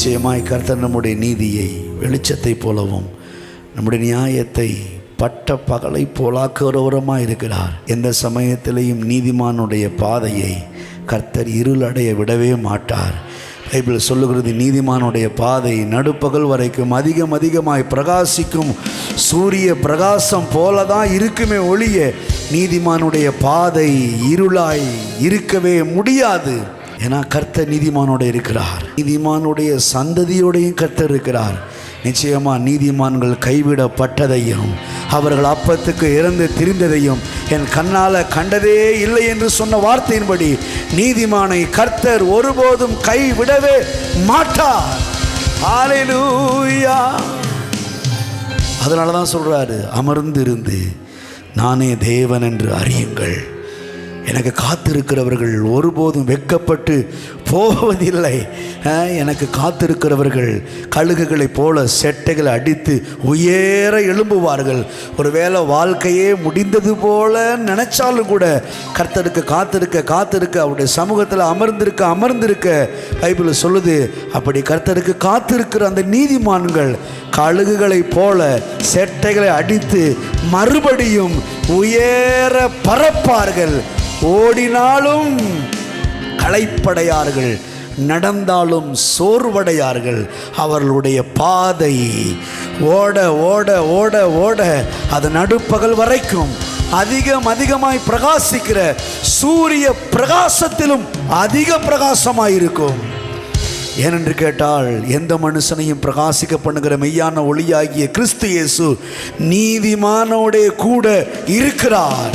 நிச்சயமாய் கர்த்தர் நம்முடைய நீதியை வெளிச்சத்தை போலவும் நம்முடைய நியாயத்தை பட்ட பகலை போலாக்குறவரமாக இருக்கிறார். எந்த சமயத்திலையும் நீதிமானுடைய பாதையை கர்த்தர் இருளடைய விடவே மாட்டார். பைபிள் சொல்லுகிறது, நீதிமானுடைய பாதை நடுப்பகல் வரைக்கும் அதிகமாய் பிரகாசிக்கும் சூரிய பிரகாசம் போல தான் இருக்குமே ஒழிய நீதிமானுடைய பாதை இருளாய் இருக்கவே முடியாது. ஏன்னா கர்த்தர் நீதிமானோடு இருக்கிறார். நீதிமானுடைய சந்ததியோடையும் கர்த்தர் இருக்கிறார். நிச்சயமாக நீதிமான்கள் கைவிடப்பட்டதையும் அவர்கள் அப்பத்துக்கு இறந்து திரிந்ததையும் என் கண்ணால் கண்டதே இல்லை என்று சொன்ன வார்த்தையின்படி நீதிமானை கர்த்தர் ஒருபோதும் கைவிடவே மாட்டார். ஹல்லேலூயா. அதனால தான் சொல்கிறாரு, அமர்ந்திருந்து நானே தேவன் என்று அறியுங்கள். எனக்கு காத்திருக்கிறவர்கள் ஒருபோதும் வெட்கப்பட்டு போவதில்லை. எனக்கு காத்திருக்கிறவர்கள் கழுகுகளைப் போல செட்டைகளை அடித்து உயர எழும்புவார்கள். ஒருவேளை வாழ்க்கையே முடிந்தது போல நினைச்சாலும் கூட கர்த்தருக்கு காத்திருக்க அவருடைய சமூகத்தில் அமர்ந்திருக்க பைபிள் சொல்லுது. அப்படி கர்த்தருக்கு காத்திருக்கிற அந்த நீதிமான்கள் கழுகுகளைப் போல செட்டைகளை அடித்து மறுபடியும் உயர பறப்பார்கள். ஓடினாலும் களைப்படையார்கள், நடந்தாலும் சோர்வடையார்கள். அவர்களுடைய பாதை ஓட ஓட ஓட ஓட அது நடுப்பகல் வரைக்கும் அதிகமாய் பிரகாசிக்கிற சூரிய பிரகாசத்திலும் அதிக பிரகாசமாயிருக்கும். ஏனென்று கேட்டால் எந்த மனுஷனையும் பிரகாசிக்க பண்ணுகிற மெய்யான ஒளியாகிய கிறிஸ்து இயேசு நீதிமானோடே கூட இருக்கிறார்.